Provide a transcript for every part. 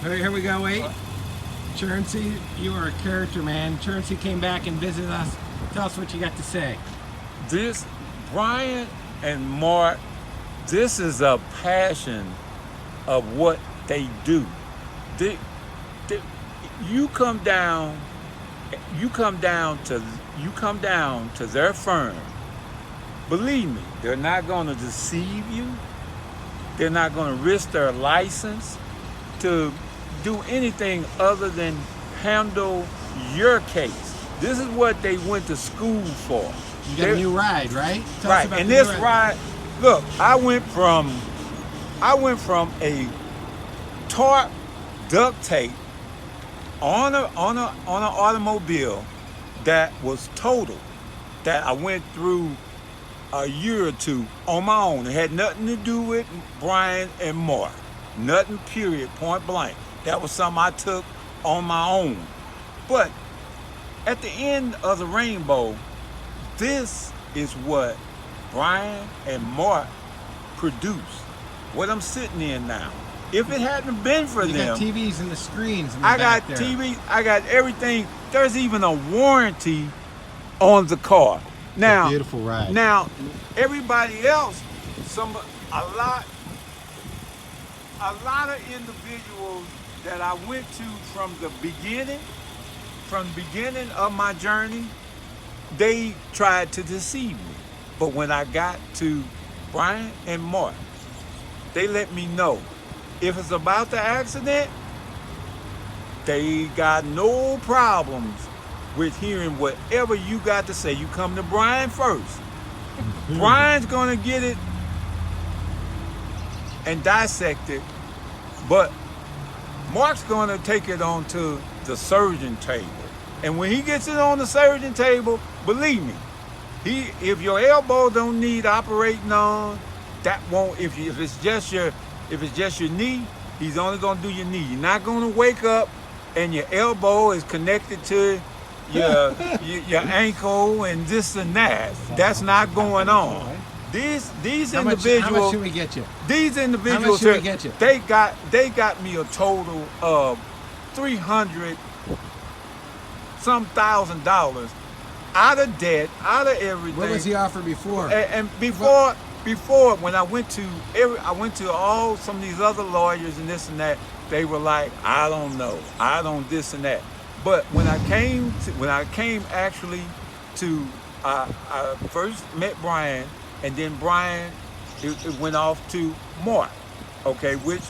Here we go, wait. Churnsey, you are a character, man. Churnsey came back and visited us. Tell us what you got to say. This, Brian and Mark, this is a passion of what they do. They, they, you come down, you come down to their firm. Believe me, they're not going to deceive you. They're not going to risk their license to do anything other than handle your case. This is what they went to school for. You got a new ride, right? Tell us Right, about and the this new ride, look, I went from a tarp duct tape on an automobile that was total, that I went through a year or two on my own. It had nothing to do with Brian and Mark. Nothing, period, point blank. That was something I took on my own. But at the end of the rainbow, this is what Brian and Mark produced. What I'm sitting in now. If it hadn't been for You them, got TVs and the screens. In the I back got there. TV, I got everything. There's even a warranty on the car. Now, beautiful ride. Now, everybody else, a lot of individuals that I went to from the beginning of my journey, they tried to deceive me. But when I got to Brian and Mark, they let me know if it's about the accident, they got no problems with hearing whatever you got to say. You come to Brian first. Brian's gonna get it and dissect it, but Mark's gonna take it onto the surgeon table. And when he gets it on the surgeon table, believe me, if your elbow don't need operating on, that won't. If it's just your knee, he's only gonna do your knee. You're not gonna wake up and your elbow is connected to your ankle and this and that. That's not going on. These individuals. How much should we get you? These individuals. How much should we get you? They got me a total of $300-some thousand out of debt, out of everything. What was the offer before? And before when I went to all some of these other lawyers and this and that, they were like, I don't know, I don't this and that. But when I came actually to, I first met Brian, and then Brian, it went off to Mark, okay, which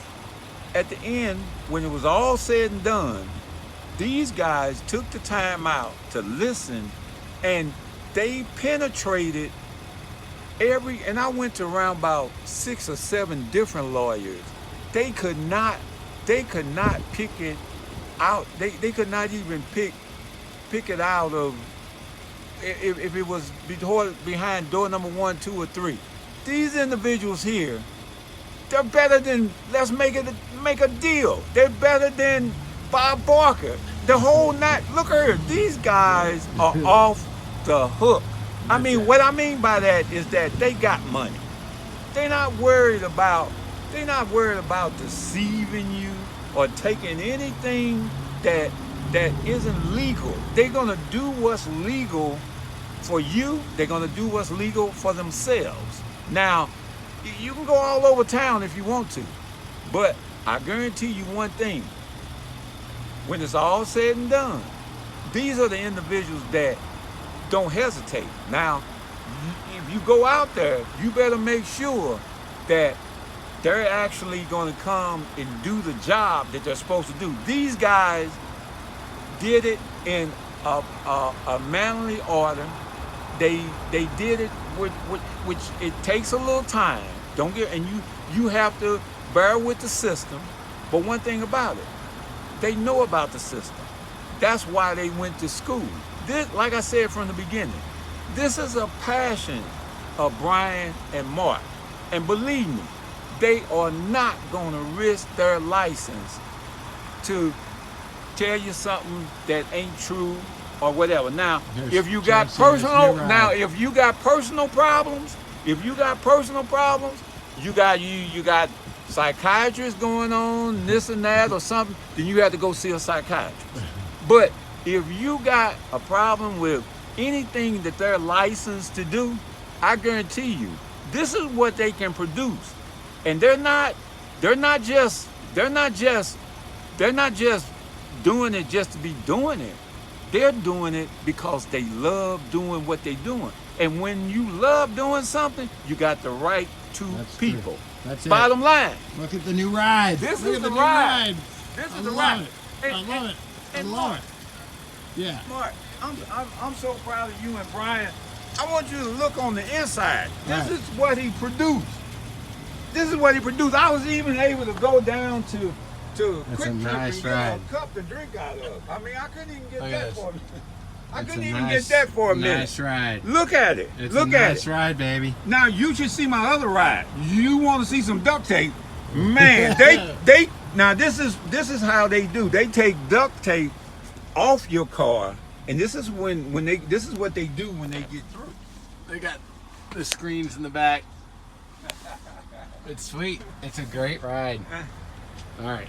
at the end, when it was all said and done, these guys took the time out to listen, and they penetrated and I went to around about 6 or 7 different lawyers. They could not pick it out. They could not even pick it out of if it was behind door number 1, 2, or 3. These individuals here, they're better than, let's make a deal. They're better than Bob Barker. The whole night. Look at her. These guys are off the hook. I mean, what I mean by that is that they got money. They're not worried about deceiving you or taking anything that isn't legal. They're gonna do what's legal for you. They're gonna do what's legal for themselves. Now, you can go all over town if you want to, but I guarantee you one thing. When it's all said and done, these are the individuals that don't hesitate. Now, if you go out there, you better make sure that they're actually going to come and do the job that they're supposed to do. These guys did it in a manly order. They did it which it takes a little time. You have to bear with the system. But one thing about it, they know about the system. That's why they went to school. This, like I said from the beginning, this is a passion of Brian and Mark. And believe me, they are not going to risk their license to tell you something that ain't true or whatever. Now, if you got personal problems, you got psychiatrist going on, this and that or something, then you have to go see a psychiatrist. But if you got a problem with anything that they're licensed to do, I guarantee you, this is what they can produce. And they're not just doing it just to be doing it. They're doing it because they love doing what they're doing. And when you love doing something, you got the right to That's people. true. That's it. Bottom line. Look at the new ride. This Look is at the new ride. This is I the love ride. it. And- I love it. I and love Mark, it. Yeah. Mark, I'm so proud of you and Brian. I want you to look on the inside. This Right. is what he produced. This is what he produced. I was even able to go down to That's Quick a Trip nice and get ride. a cup to drink out of. I mean, I couldn't even get Look at that this. for a minute. I It's couldn't a even nice- get that for a minute. Nice ride. Look at it. It's Look a at nice it. ride, baby. Now you should see my other ride. You want to see some duct tape? Man, now this is how they do. They take duct tape off your car, and this is what they do when they get through. They got the screens in the back. It's sweet. It's a great ride. All right.